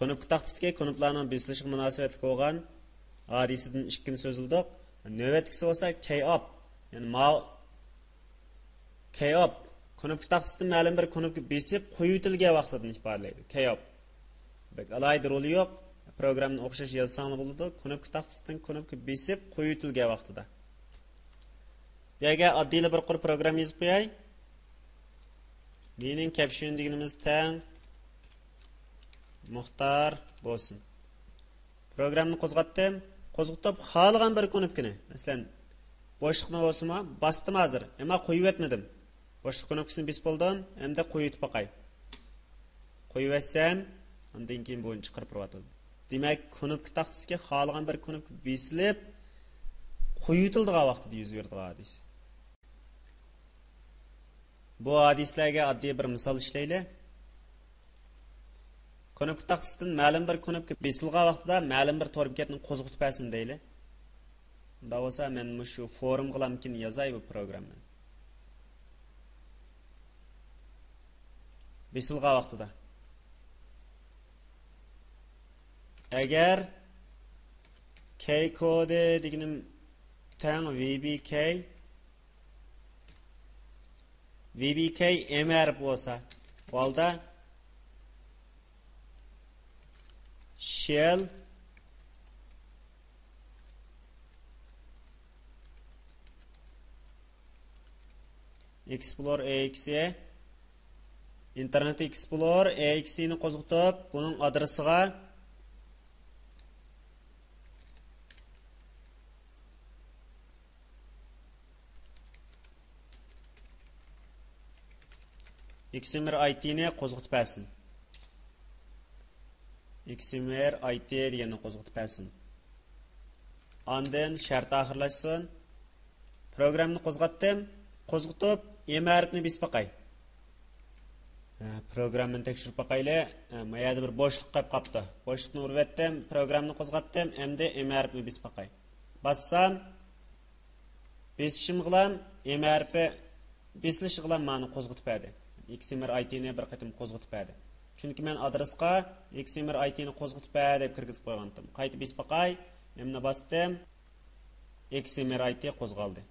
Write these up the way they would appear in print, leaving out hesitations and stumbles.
Konopka taxtasiga konoplarning besilishiga munosabatli bo'lgan hadisidan ikkini so'zildik. Navbatgisi bo'lsa kayop, ya'ni kayop konopka taxtasidan ma'lum bir konopka besib qo'yitilgan vaqtini ifodalaydi. Kayop. Bak alayda roli yo'q. Programni o'xshash yozsangiz bo'ladi. Konopka taxtasidan konopka besib qo'yitilgan vaqtida. Bu yerga oddiy bir program yozib qo'yay. Mening caption deganimiz tang muxtar bo'lsin. Programni qo'zg'atdim. Qo'zg'atib xohlagan bir konopkani, masalan, boshliqni bo'lsa-ma, bosdim hozir, ammo qo'yib etmadim. Boshliq konopkasini besib oldim, endi qo'yib qo'yay. Qo'yib etsam, undan keyin bo'yin chiqarib turadi. Demak, konopka taxtasiga xohlagan bir konopka besilib qo'yitildigan vaqtida yuz berdigan hadis. Bu hadislarga oddiy bir misol ishlaylik. Konopka taxtasidan ma'lum bir konopka besilgan vaqtida ma'lum bir tor bekatni qo'zg'atib bersin deyli. Unda bo'lsa men shu forum qilamkin yozay bu programni. Besilgan vaqtida. Agar k kodi deganim tang vbk mr bo'lsa, holda shell explore exe internet explorer exe ni qo'zg'atib, buning adresiga XMR IT ni qo'zg'atib bersin. XMR IT deganni qo'zg'atib bersin. Ondan shart oxirlashsin. Programni qo'zg'atdim. Qo'zg'atib, MR'ni besib qo'yay. Programni tekshirib qo'yaylik. Mayada bir bo'shliq qolib qopti. Bo'shliqni urib etdim, programni qo'zg'atdim, endi MR'ni besib qo'yay. Bassam, besishim bilan MRP besilishi bilan meni qo'zg'atib berdi. XMR IT ni bir qatim qo'zg'atib berdi. Chunki men adresga XMR IT ni qo'zg'atib berdi deb kirgizib qo'ygandim. Qaytib besib qo'yay, endi bosdim. XMR IT qo'zg'aldi.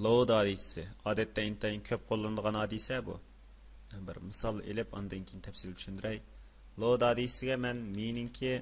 Load hadisi. Odatda intayin ko'p qo'llanilgan hadisa bu. Bir misol elib, ondan keyin tafsil tushundiray. Load hadisiga men meningki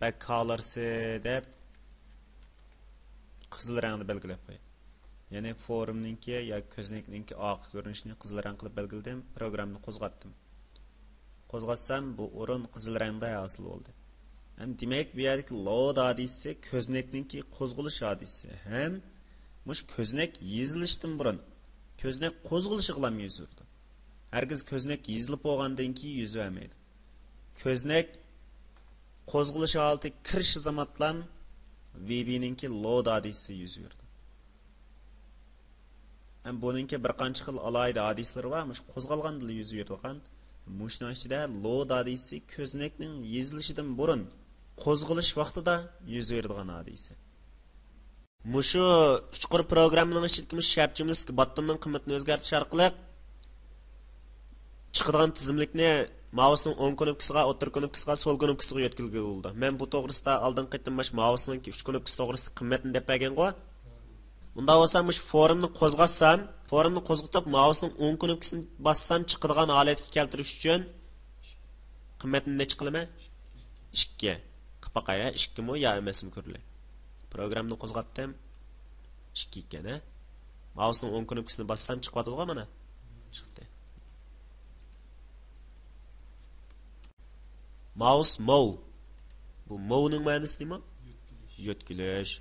back colors deb qizil rangda belgilab qo'yay. Ya'ni forumninki yoki ko'znakninki oq ko'rinishini qizil rang qilib belgiladim, programni qo'zg'atdim. Qo'zg'atsam bu o'rin qizil rangda hosil bo'ldi. Ham demak, bu yerdagi load hadisi ko'znakninki qo'zg'alish hadisi. Ham mush ko'znak yezilishdan burun ko'znak qo'zg'alishi bilan yuz berdi. Hargiz ko'znak yezilib bo'lgandan keyin yuz bermaydi. Ko'znak qo'zg'alish holatiga kirish zamondan VB-ninki load hadisi yuz berdi. Hem bununki bir qancha xil alayda hadislar var, mush qo'zg'alganda yuz bergan. Mushning ichida load hadisi ko'znakning yezilishidan burun qo'zg'alish vaqtida yuz bergan hadisi. Mushu chuqur programmaning ichidagi shart jumlasiga bottonning qiymatini o'zgartirish orqali chiqadigan tizimlikni mousening o'ng knopkasiga, o'tir knopkasiga, so'l knopkasiga yetkazilgan bo'ldi. Men bu to'g'risida oldin qaytmash mousening 3 knopkasi to'g'risida qiymatini deb bergan-ku. Bunda olsam mush forumni qo'zg'atsam, forumni qo'zg'atib mousening o'ng knopkasini bassam chiqadigan holatga keltirish uchun qiymatini nech qilaman? 2. Qipaqaya 2 mi yo emasmi ko'rli. Programni qo'zg'atdim. 2 ekan, ha? Mousening o'ng knopkasini bassam chiqadi-ku mana. Chiqdi. Mouse move. Bu move-ning ma'nosi nima? Yo'tkilish.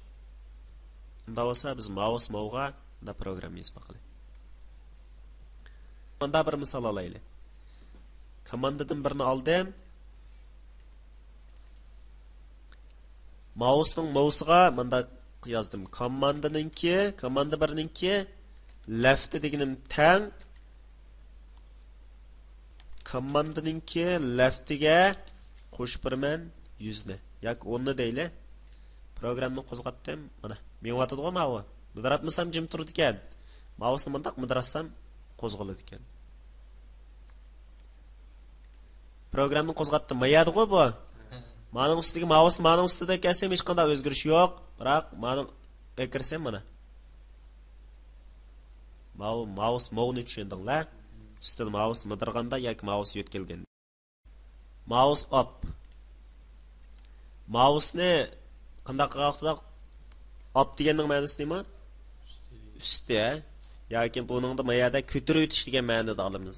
Unda bo'lsa biz mouse move-ga da program yozib qo'yamiz. Bunda bir misol olaylik. Komandadan birini oldim. Mousening mouse'ga bunda yozdim. Komanda birininki left deganim tang. Komandaninki left'iga qo'shib beraman 100 ni yoki 10 ni deyli. Programni qo'zg'atdim. Mana meyvatadi-ku ma'vo. Mudaratmasam jim turdi ekan. Mouse'ni bundaq mudaratsam qo'zg'aladi ekan. Programni qo'zg'atdim. Mayadi-ku bu. Ma'lum ustiga mouse ma'lum ustida kelsam hech qanday o'zgarish yo'q. Biroq ma'lum kirsam mana. Mouse movni tushundinglar? Ustida mouse midirganda yoki mouse yo'tkilgan. Mouse up. Mouse'ni qanday qilganda up deganning ma'nosi nima? Ustda yoki buningda mayada ko'tarib o'tish degan ma'noda olamiz.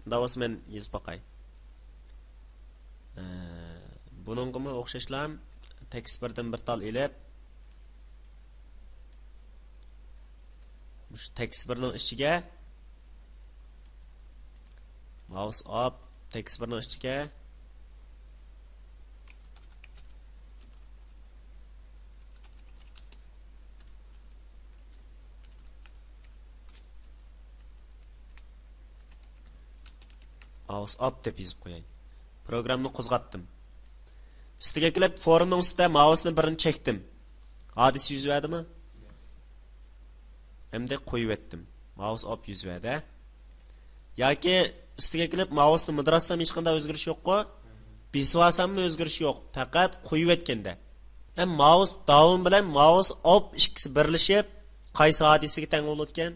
Unda bo'lsa men yozib boqay. Buningga o'xshashlar tekst birdan bir tal elib shu tekst birning ichiga mouse up tekst birning ichiga mouse up deb yozib qo'yay. Programni qo'zg'atdim. Ustiga kelib forumning ustida mouse'ni birini chekdim. Hadis yuz verdimi? Endi qo'yib etdim. Mouse up yuz verdi. Yoki ustiga kelib mouse'ni midratsam hech qanday o'zgarish yo'q-ku. Bisvasammi o'zgarish yo'q. Faqat qo'yib etganda. Ham mouse down bilan mouse up ikkisi birlashib qaysi hadisiga teng bo'ladi ekan?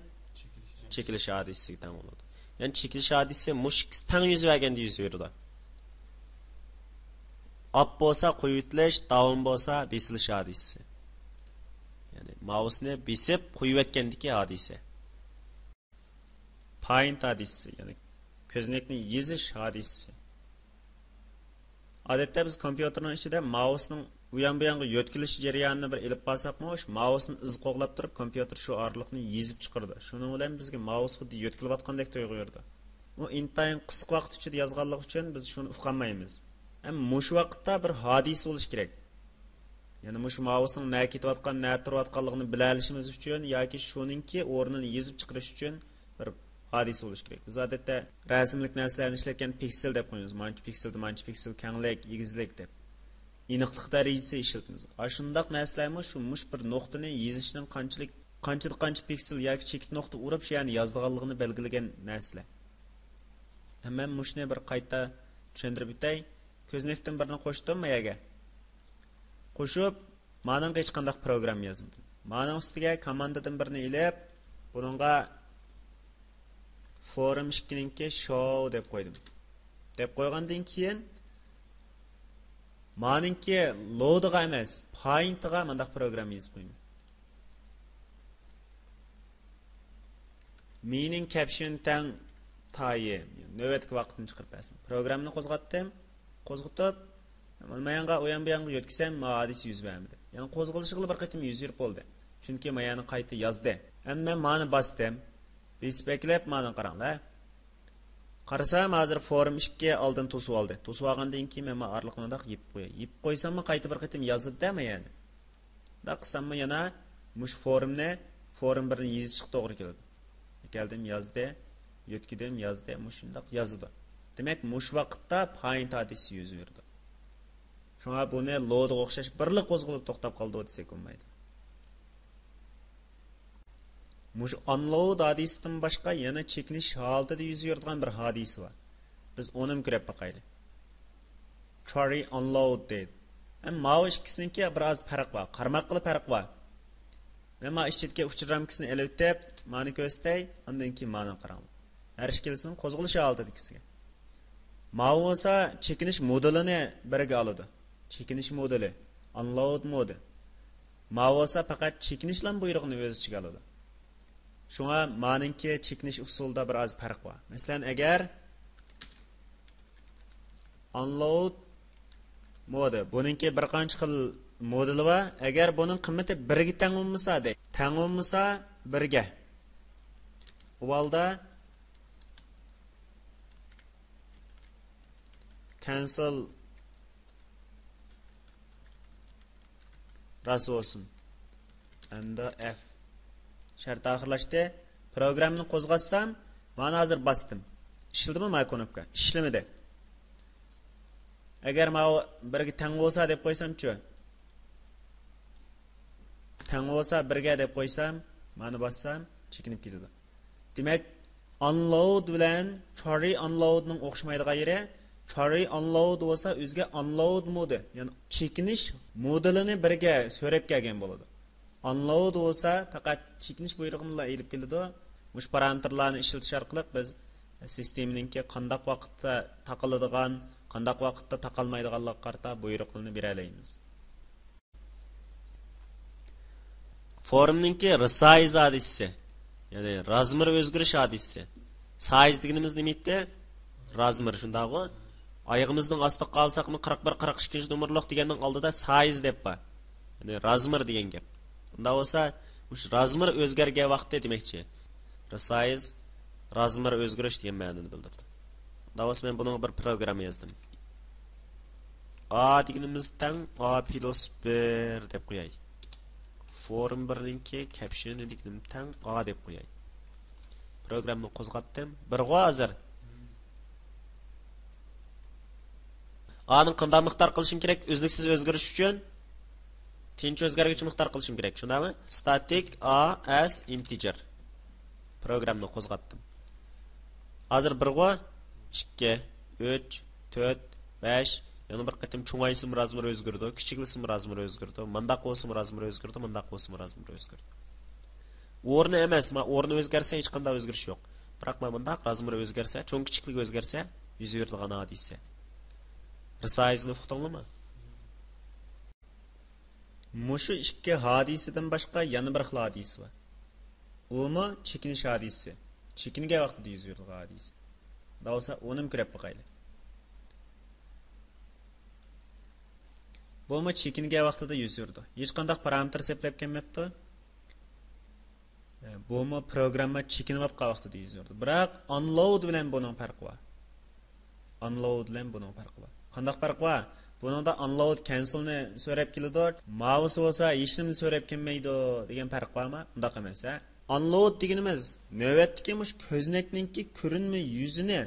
Chekilish hadisiga teng bo'ladi. Yani çekiliş hadisi mushik tang yuz verganda yuz berdi. Up bo'lsa qo'yitilish, down bo'lsa besilish hadisi. Yani mouse'ni besib qo'yib etgandiki hadisi. Point hadisi, yani ko'znekni yezish hadisi. Odatda biz kompyuterning ichida mouse'ning u yon bu yoqqa yo'tkilish jarayonini bir ilib qolsaqmi, o'sha mouse'ni iz qo'g'lab turib kompyuter shu orliqni yezib chiqardi. Shuning bilan bizga mouse xuddi yo'tkilayotgandek tuyuldi. U intayin qisqa vaqt ichida yozganlik uchun biz shuni uqolmaymiz. Ham shu vaqtda bir hadis bo'lish kerak. Ya'ni shu mouse'ning nima ketayotgan, nima turayotganligini bilishimiz uchun yoki shuningki o'rnini yezib chiqarish uchun bir hadis bo'lish kerak. Biz odatda rasmlik narsalarni ishlatgan piksel deb qo'yamiz. Mancha piksel kenglik, egizlik deb. Aniqlik darajasi ishlatamiz. Shundaq narsalarmi shu bir nuqtani yezishning qancha piksel yoki chekit nuqta urib shu yani yozdiganligini belgilagan narsalar. Men mushni bir qayta tushuntirib o'tay. Ko'znekdan birini qo'shdim mayaga. Qo'shib, ma'noga hech qanday program yozdim. Ma'no ustiga komandadan birini ilib, buningga forum 2ninki show deb qo'ydim. Deb qo'ygandan keyin ma'ninki loadga emas, pointga mendaq program yozib qo'ydim. Meaning caption tang time, navbatga vaqtni chiqarib bersin. Programni qo'zg'atib, mayanga u yon bu yoqqa yo'tkisam, hadis yuz bermadi. Ya'ni qo'zg'alishig'li bir qatim yuz berib bo'ldi. Chunki mayani qayta yozdi. Endi men ma'ni bosdim. Beklab ma'ni qaranglar. Qarasam, hozir forum 2 oldin to'sib oldi. To'sib olgandan keyin men orliqni yeb qo'yay. Yeb qo'ysammi qayta bir qatim yozib dema yani. Da qilsammi yana mush forum 1ni yezish to'g'ri keladi. Keldim yozdi, yetkidim yozdi, mushundaq yozdi. Demak, mush vaqtda point hadisi yuz berdi. Shunga buni loadga o'xshash birlik qo'zg'alib to'xtab qoldi desa bo'lmaydi. Mush unload hadisidan boshqa yana chekinish holatida yuz bergan bir hadis bor. Biz uni ko'rib boqaylik. Try unload deydi. Ammo ikkisiniki biroz farq bor. Qarmoqli farq bor. Men ma ishchitga uchramkisini elitib, ma'ni ko'rsatay, undan keyin ma'ni qarang. Har ikkalasining qo'zg'alish holatida ikisiga. Ma'vosa chekinish modelini birga oladi. Chekinish modeli, unload modi. Ma'vosa faqat chekinishlan buyrug'ini o'z ichiga oladi. Shunga ma'ninki chekinish usulida biroz farq bor. Masalan, agar unload modi, buningki bir qancha xil modeli bor. Agar buning qiymati 1 ga teng bo'lmasa, teng bo'lmasa 1 ga. Bu holda cancel ras olsun. Endi F shart oxirlashdi. Programni qo'zg'atsam, mana hozir bosdim. Ishladimi ma knopka? Ishlamadi. Agar ma 1 ga teng bo'lsa deb qo'ysam-chi? Teng bo'lsa 1 ga deb qo'ysam, mana bossam, chekinib ketadi. Demak, unload bilan try unloadning o'xshamaydigan yeri carry unload bo'lsa o'zga unload modi, ya'ni chekinish modulini birga so'rab kelgan bo'ladi. Unload bo'lsa faqat chekinish buyrug'ini elib keladi. Mush parametrlarni ishlatish orqali biz sisteminingki qanday vaqtda taqiladigan, qanday vaqtda taqalmaydiganligiga qarata buyruqlarni bera olamiz. Formningki resize hadisi, ya'ni razmir o'zgarish hadisi. Size deganimiz nima edi? Razmir shundaqmi? Oyog'imizning ostida qolsaqmi 41-42 nomerlik deganning oldida size deb bor. Ya'ni razmir degan gap. Unda bo'lsa, mush razmir o'zgargan vaqtda demakchi. Resize razmir o'zgarish degan ma'noni bildirdi. Unda bo'lsa men buning bir program yozdim. A deganimiz tang A plus 1 deb qo'yay. Form 1ninki caption deganim tang A deb qo'yay. Programni qo'zg'atdim. Bir hozir A'ning qanday miqdor qilishim kerak? O'zliksiz o'zgarish uchun tinch o'zgargich miqdor qilishim kerak. Shundaqmi? Static A as integer. Programni qo'zg'atdim. Hozir 1 2 3 4 5 yana bir qatim cho'ng'aysim razmir o'zgardi, kichiklisim razmir o'zgardi, mandaq bo'lsin razmir o'zgardi, mandaq bo'lsin razmir o'zgardi. O'rni emas, o'rni o'zgarsa hech qanday o'zgarish yo'q. Biroq mandaq razmir o'zgarsa, cho'ng kichiklik o'zgarsa, yuz beradigan hodisa. Resize'ni uqdingmi? Mushu ikki hodisidan boshqa yana bir xil hodisa bor. Umi chekinish hodisi. Chekingan vaqtida yuz beradigan hodisa. Davsa o'nim kirib boqaylik. Bo'ma chekingan vaqtida yuz berdi. Hech qanday parametr seplab kelmabdi. Bo'ma programma chekinayotgan vaqtida yuz berdi. Biroq unload bilan buning farqi bor. Unload bilan buning farqi bor. Qanday farq bor? Buningda unload cancelni so'rab keladi. Mouse bo'lsa hech nimani so'rab kelmaydi degan farq bormi? Undaq emas. Unload deganimiz navbatdagi mush ko'znakninki ko'rinma yuzini,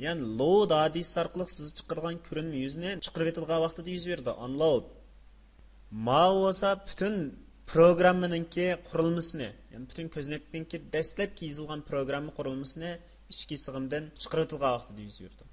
ya'ni load hadisi orqali sizib chiqargan ko'rinma yuzini chiqarib etilgan vaqtida yuz berdi. Unload. Mouse bo'lsa butun programmaninki qurilmasini, ya'ni butun ko'znakninki dastlabki yozilgan programma qurilmasini ichki sig'imdan chiqarib etilgan vaqtida yuz berdi.